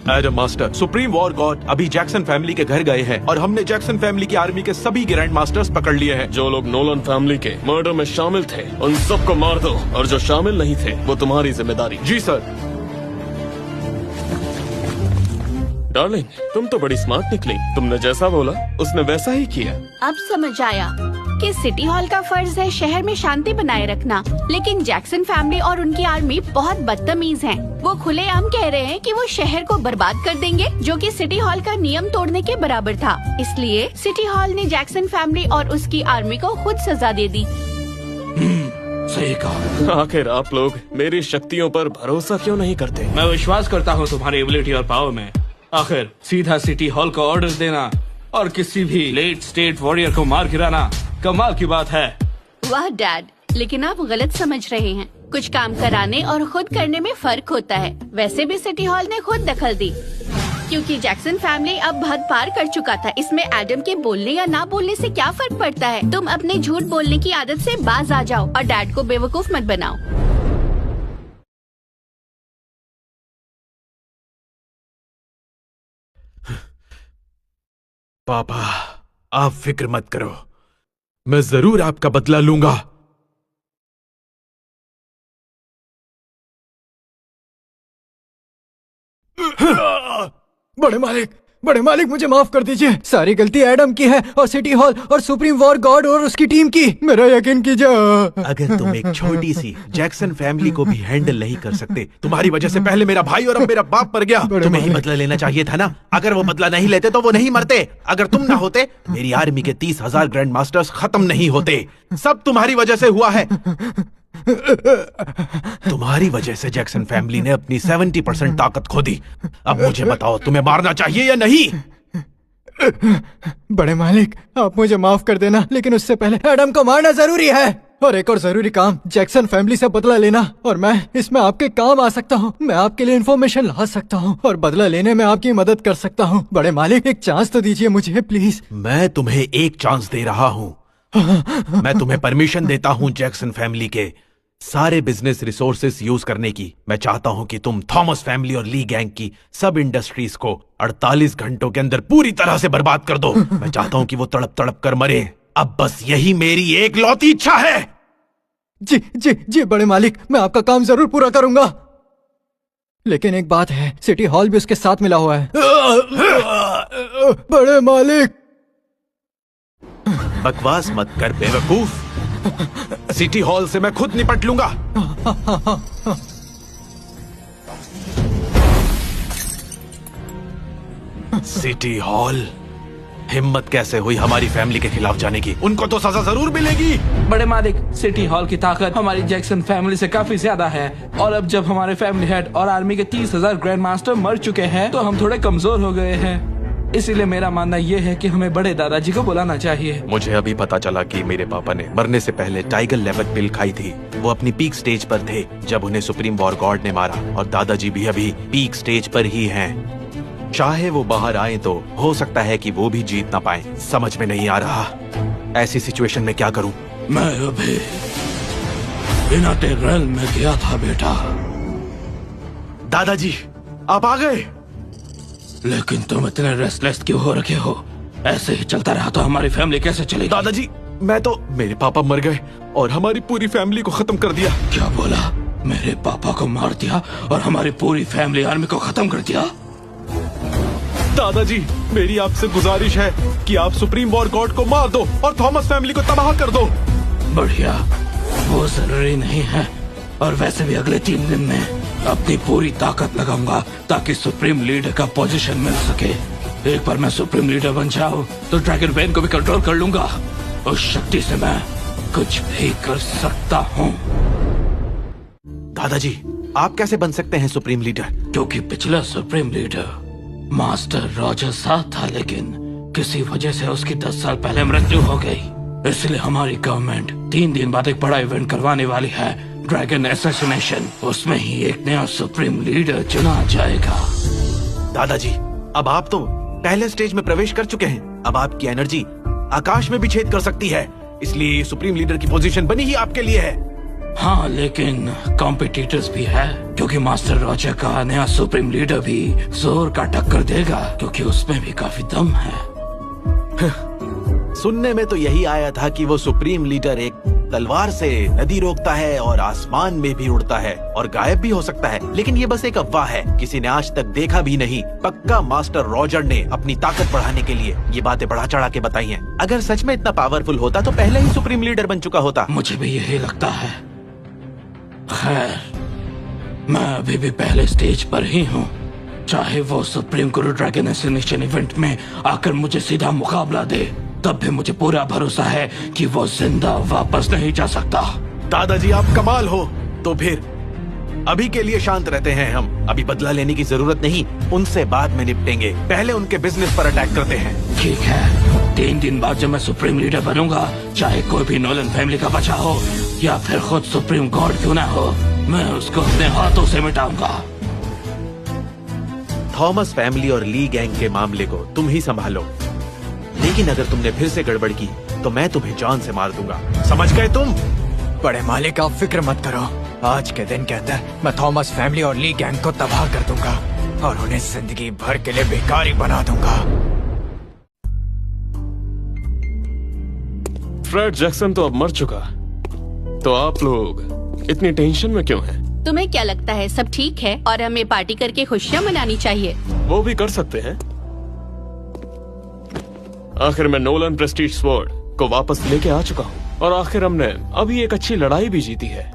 Adam master, supreme war God अभी Jackson family के घर गए हैं और हमने जैक्सन फैमिली की आर्मी के सभी ग्रैंड मास्टर्स पकड़ लिए हैं। जो लोग नोलन फैमिली के मर्डर में शामिल थे उन सबको मार दो, और जो शामिल नहीं थे वो तुम्हारी जिम्मेदारी। जी सर। डार्लिंग, तुम तो बड़ी स्मार्ट निकली। तुमने जैसा बोला उसने वैसा ही किया। अब समझ आया कि सिटी हॉल का फर्ज है शहर में शांति बनाए रखना, लेकिन जैक्सन फैमिली और उनकी आर्मी बहुत बदतमीज हैं। वो खुलेआम कह रहे हैं कि वो शहर को बर्बाद कर देंगे, जो कि सिटी हॉल का नियम तोड़ने के बराबर था। इसलिए सिटी हॉल ने जैक्सन फैमिली और उसकी आर्मी को खुद सजा दे दी। सही कहा। आखिर आप लोग मेरी शक्तियों पर भरोसा क्यों नहीं करते? मैं विश्वास करता हूँ तुम्हारी एबिलिटी और पावर में। आखिर सीधा सिटी हॉल को ऑर्डर देना और किसी भी लेट स्टेट वॉरियर को मार गिराना कमाल की बात है। वाह डैड, लेकिन आप गलत समझ रहे हैं। कुछ काम कराने और खुद करने में फर्क होता है। वैसे भी सिटी हॉल ने खुद दखल दी, क्योंकि जैक्सन फैमिली अब हद पार कर चुका था। इसमें एडम के बोलने या ना बोलने से क्या फर्क पड़ता है? तुम अपने झूठ बोलने की आदत से बाज आ जाओ और डैड को बेवकूफ मत बनाओ। पापा, आप फिक्र मत करो, मैं जरूर आपका बदला लूंगा। बड़े मालिक मुझे माफ कर दीजिए। सारी गलती एडम की है और सिटी हॉल और सुप्रीम वॉर गॉड और उसकी टीम की। मेरा यकीन कीजिए। अगर तुम एक छोटी सी जैक्सन फैमिली को भी हैंडल नहीं कर सकते, तुम्हारी वजह से पहले मेरा भाई और अब मेरा बाप मर गया, तुम्हें ही बदला लेना चाहिए था ना। अगर वो बदला नहीं लेते तो वो नहीं मरते। अगर तुम ना होते, मेरी आर्मी के 30,000 ग्रैंड मास्टर्स खत्म नहीं होते। सब तुम्हारी वजह से हुआ है। तुम्हारी वजह से जैक्सन फैमिली ने अपनी 70% ताकत खो दी। अब मुझे बताओ, तुम्हें मारना चाहिए या नहीं? बड़े मालिक, आप मुझे माफ कर देना, लेकिन उससे पहले एडम को मारना जरूरी है। और एक और जरूरी काम, जैक्सन फैमिली से बदला लेना। और मैं इसमें आपके काम आ सकता हूँ। मैं आपके लिए इन्फॉर्मेशन ला सकता हूँ और बदला लेने में आपकी मदद कर सकता हूँ। बड़े मालिक, एक चांस तो दीजिए मुझे प्लीज। मैं तुम्हें एक चांस दे रहा हूँ। मैं तुम्हें परमिशन देता हूँ जैक्सन फैमिली के सारे बिजनेस रिसोर्सेस यूज करने की। मैं चाहता हूं कि तुम थॉमस फैमिली और ली गैंग की सब इंडस्ट्रीज को 48 घंटों के अंदर पूरी तरह से बर्बाद कर दो। मैं चाहता हूं कि वो तड़प तड़प कर मरे। अब बस यही मेरी एक लौती इच्छा है। जी जी जी बड़े मालिक, मैं आपका काम जरूर पूरा करूंगा। लेकिन एक बात है, सिटी हॉल भी उसके साथ मिला हुआ है। बड़े मालिक, बकवास मत कर बेवकूफ। सिटी हॉल से मैं खुद निपट लूंगा। सिटी हॉल, हिम्मत कैसे हुई हमारी फैमिली के खिलाफ जाने की? उनको तो सजा जरूर मिलेगी। बड़े मालिक, सिटी हॉल की ताकत हमारी जैक्सन फैमिली से काफी ज्यादा है, और अब जब हमारे फैमिली हेड और आर्मी के 30,000 ग्रैंड मास्टर मर चुके हैं तो हम थोड़े कमजोर हो गए हैं। इसीलिए मेरा मानना यह है कि हमें बड़े दादाजी को बुलाना चाहिए। मुझे अभी पता चला कि मेरे पापा ने मरने से पहले टाइगर लेवल पिल खाई थी। वो अपनी पीक स्टेज पर थे जब उन्हें सुप्रीम वॉर गॉड ने मारा, और दादाजी भी अभी पीक स्टेज पर ही हैं। चाहे वो बाहर आए तो हो सकता है कि वो भी जीत ना पाए। समझ में नहीं आ रहा, ऐसी सिचुएशन में क्या करूं? मैं अभी बिनाटे रेल में गया था बेटा। दादाजी, आप आ गए? लेकिन तुम इतने रेस्टलेस क्यों हो रखे हो? ऐसे ही चलता रहा तो हमारी फैमिली कैसे चलेगी? दादाजी, मैं तो, मेरे पापा मर गए और हमारी पूरी फैमिली को खत्म कर दिया। क्या बोला? मेरे पापा को मार दिया और हमारी पूरी फैमिली आर्मी को खत्म कर दिया? दादाजी, मेरी आपसे गुजारिश है कि आप सुप्रीम वॉर गॉड को मार दो और थॉमस फैमिली को तबाह कर दो। बढ़िया, वो जरूरी नहीं है। और वैसे भी अगले 3 दिन में अपनी पूरी ताकत लगाऊंगा ताकि सुप्रीम लीडर का पोजीशन मिल सके। एक बार मैं सुप्रीम लीडर बन जाऊं तो ड्रैगन बेन को भी कंट्रोल कर लूंगा। उस शक्ति से मैं कुछ भी कर सकता हूँ। दादाजी, आप कैसे बन सकते हैं सुप्रीम लीडर? क्योंकि पिछला सुप्रीम लीडर मास्टर रॉजर साथ था, लेकिन किसी वजह से उसकी 10 साल पहले मृत्यु हो गई। इसलिए हमारी गवर्नमेंट 3 दिन बाद एक बड़ा इवेंट करवाने वाली है, ड्रैगन असैसिनेशन। उसमें ही एक नया सुप्रीम लीडर चुना जाएगा। दादाजी, अब आप तो पहले स्टेज में प्रवेश कर चुके हैं। अब आपकी एनर्जी आकाश में भी छेद कर सकती है, इसलिए सुप्रीम लीडर की पोजीशन बनी ही आपके लिए है। हाँ, लेकिन कॉम्पिटिटर्स भी है। क्योंकि मास्टर रॉजर का नया सुप्रीम लीडर भी जोर का टक्कर देगा, क्योंकि उसमें भी काफी दम है। सुनने में तो यही आया था कि वो सुप्रीम लीडर एक तलवार से नदी रोकता है और आसमान में भी उड़ता है और गायब भी हो सकता है, लेकिन ये बस एक अफवाह है, किसी ने आज तक देखा भी नहीं। पक्का मास्टर रॉजर ने अपनी ताकत बढ़ाने के लिए ये बातें बढ़ा चढ़ा के बताई हैं। अगर सच में इतना पावरफुल होता तो पहले ही सुप्रीम लीडर बन चुका होता। मुझे भी यही लगता है। खैर, मैं अभी भी पहले स्टेज पर ही हूँ। चाहे वो सुप्रीम गुरु ड्रैगन एसोसिएशन इवेंट में आकर मुझे सीधा मुकाबला दे, तब भी मुझे पूरा भरोसा है कि वो जिंदा वापस नहीं जा सकता। दादाजी आप कमाल हो। तो फिर अभी के लिए शांत रहते हैं हम। अभी बदला लेने की जरूरत नहीं, उनसे बाद में निपटेंगे। पहले उनके बिजनेस पर अटैक करते हैं। ठीक है, 3 दिन बाद जब मैं सुप्रीम लीडर बनूंगा, चाहे कोई भी नोलन फैमिली का बच्चा हो या फिर खुद सुप्रीम गॉड क्यों ना हो, मैं उसको अपने हाथों से मिटाऊंगा। थॉमस फैमिली और ली गैंग के मामले को तुम ही संभालो, लेकिन अगर तुमने फिर से गड़बड़ की तो मैं तुम्हें जान से मार दूंगा। समझ गए तुम? बड़े मालिक आप फिक्र मत करो, आज के दिन के अंदर मैं थॉमस फैमिली और ली गैंग को तबाह कर दूंगा और उन्हें जिंदगी भर के लिए बेकारी बना दूंगा। फ्रेड जैक्सन तो अब मर चुका, तो आप लोग इतनी टेंशन में क्यों हैं? तुम्हें क्या लगता है सब ठीक है और हमें पार्टी करके खुशियाँ मनानी चाहिए? वो भी कर सकते हैं। आखिर मैं नोलन प्रेस्टीज स्वॉर्ड को वापस लेके आ चुका हूँ और आखिर हमने अभी एक अच्छी लड़ाई भी जीती है।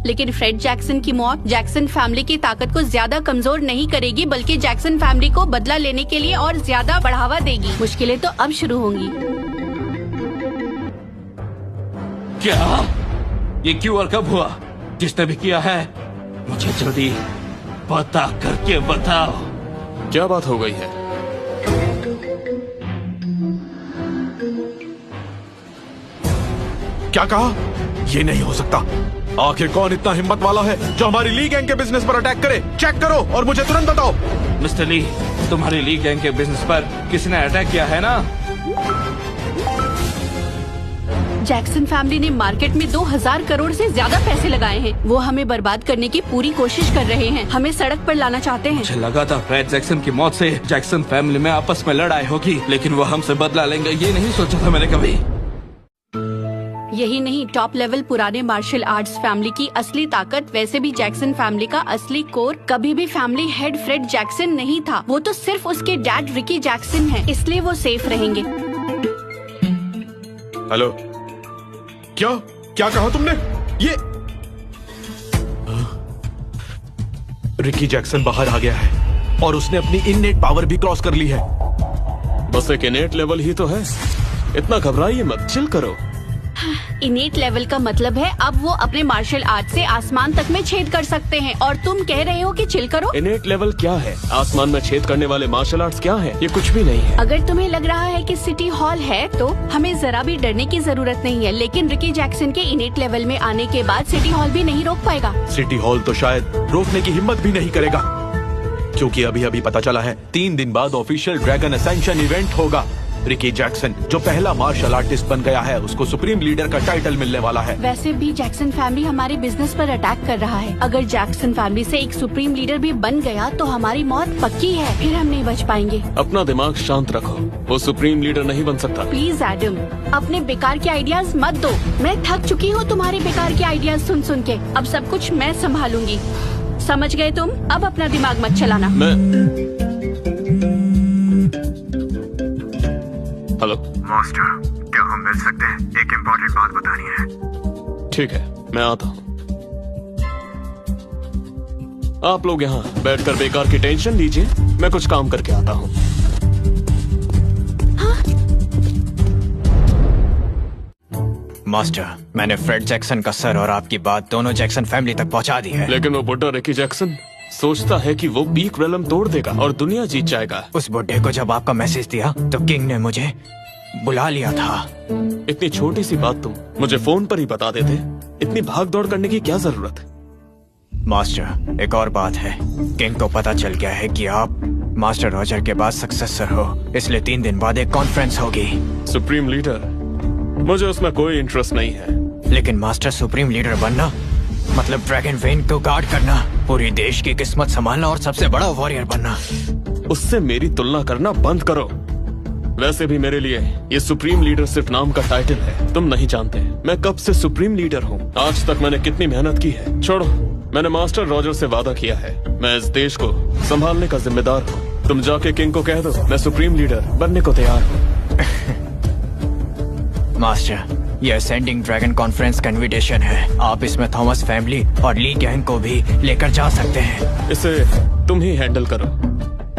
लेकिन फ्रेड जैक्सन की मौत जैक्सन फैमिली की ताकत को ज्यादा कमजोर नहीं करेगी, बल्कि जैक्सन फैमिली को बदला लेने के लिए और ज्यादा बढ़ावा देगी। मुश्किलें तो अब शुरू होंगी। क्या ये क्यों कब हुआ? जिसने भी किया है मुझे जल्दी पता करके बताओ। क्या बात हो गई है? क्या कहा? ये नहीं हो सकता। आखिर कौन इतना हिम्मत वाला है जो हमारी ली गैंग के बिजनेस पर अटैक करे? चेक करो और मुझे तुरंत बताओ। मिस्टर ली, तुम्हारी ली गैंग के बिजनेस पर किसी ने अटैक किया है ना? जैक्सन फैमिली ने मार्केट में 2000 करोड़ से ज्यादा पैसे लगाए हैं। वो हमें बर्बाद करने की पूरी कोशिश कर रहे हैं, हमें सड़क पर लाना चाहते हैं। मुझे लगा था फ्रेड जैक्सन की मौत से जैक्सन फैमिली में आपस में लड़ाई होगी, लेकिन वो हमसे बदला लेंगे ये नहीं सोचा था मैंने कभी। यही नहीं, टॉप लेवल पुराने मार्शल आर्ट्स फैमिली की असली ताकत, वैसे भी जैक्सन फैमिली का असली कोर कभी भी फैमिली हेड फ्रेड जैक्सन नहीं था। वो तो सिर्फ उसके डैड रिकी जैक्सन है, इसलिए वो सेफ रहेंगे। हेलो, क्या कहा तुमने? ये रिकी जैक्सन बाहर आ गया है और उसने अपनी इननेट पावर भी क्रॉस कर ली है। बस एक इनेट लेवल ही तो है, इतना घबराइए मत, चिल करो। इनेट लेवल का मतलब है अब वो अपने मार्शल आर्ट से आसमान तक में छेद कर सकते हैं, और तुम कह रहे हो कि चिल करो। इनेट लेवल क्या है? आसमान में छेद करने वाले मार्शल आर्ट्स क्या है? ये कुछ भी नहीं है। अगर तुम्हें लग रहा है कि सिटी हॉल है तो हमें जरा भी डरने की जरूरत नहीं है, लेकिन रिकी जैक्सन के इनेट लेवल में आने के बाद सिटी हॉल भी नहीं रोक पाएगा। सिटी हॉल तो शायद रोकने की हिम्मत भी नहीं करेगा, क्योंकि अभी पता चला है 3 दिन बाद ऑफिशियल ड्रैगन असेंशन इवेंट होगा। रिकी जैक्सन जो पहला मार्शल आर्टिस्ट बन गया है, उसको सुप्रीम लीडर का टाइटल मिलने वाला है। वैसे भी जैक्सन फैमिली हमारे बिजनेस पर अटैक कर रहा है। अगर जैक्सन फैमिली से एक सुप्रीम लीडर भी बन गया तो हमारी मौत पक्की है, फिर हम नहीं बच पाएंगे। अपना दिमाग शांत रखो, वो सुप्रीम लीडर नहीं बन सकता। प्लीज एडम, अपने बेकार के आइडियाज मत दो। मैं थक चुकी हूँ तुम्हारे बेकार के आइडियाज सुन के। अब सब कुछ मैं संभालूंगी, समझ गए तुम? अब अपना दिमाग मत चलाना। हेलो मास्टर, क्या हम मिल सकते हैं? एक इम्पोर्टेंट बात बतानी है। ठीक है, मैं आता हूँ। आप लोग यहाँ बैठकर बेकार की टेंशन लीजिए, मैं कुछ काम करके आता हूँ। मास्टर, मैंने फ्रेड जैक्सन का सर और आपकी बात दोनों जैक्सन फैमिली तक पहुंचा दी है। लेकिन वो बुड्ढा रिकी जैक्सन सोचता है कि वो पीक रेलम तोड़ देगा और दुनिया जीत जाएगा। उस बुड्ढे को जब आपका मैसेज दिया तो किंग ने मुझे बुला लिया था। इतनी छोटी सी बात तुम मुझे फोन पर ही बता देते, इतनी भाग दौड़ करने की क्या जरूरत? मास्टर, एक और बात है, किंग को पता चल गया है कि आप मास्टर रॉजर के बाद सक्सेसर हो, इसलिए 3 दिन बाद एक कॉन्फ्रेंस होगी। सुप्रीम लीडर, मुझे उसमें कोई इंटरेस्ट नहीं है। लेकिन मास्टर, सुप्रीम लीडर बनना मतलब ड्रैगन वेन को गार्ड करना, पूरी देश की किस्मत संभालना और सबसे बड़ा वॉरियर बनना। उससे मेरी तुलना करना बंद करो। वैसे भी मेरे लिए ये सुप्रीम लीडर सिर्फ नाम का टाइटल है, तुम नहीं जानते मैं कब से सुप्रीम लीडर हूँ। आज तक मैंने कितनी मेहनत की है। छोड़ो, मैंने मास्टर रॉजर से वादा किया है, मैं इस देश को संभालने का जिम्मेदार हूँ। तुम जाके किंग को कह दो मैं सुप्रीम लीडर बनने को तैयार हूँ। मास्टर, ये असेंडिंग ड्रैगन कॉन्फ्रेंस का इनविटेशन है। आप इसमें थॉमस फैमिली और ली गैंग को भी लेकर जा सकते हैं। इसे तुम ही हैंडल करो,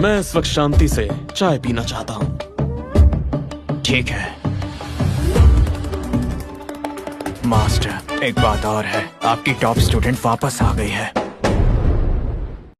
मैं इस वक्त शांति से चाय पीना चाहता हूँ। ठीक है मास्टर, एक बात और है, आपकी टॉप स्टूडेंट वापस आ गई है।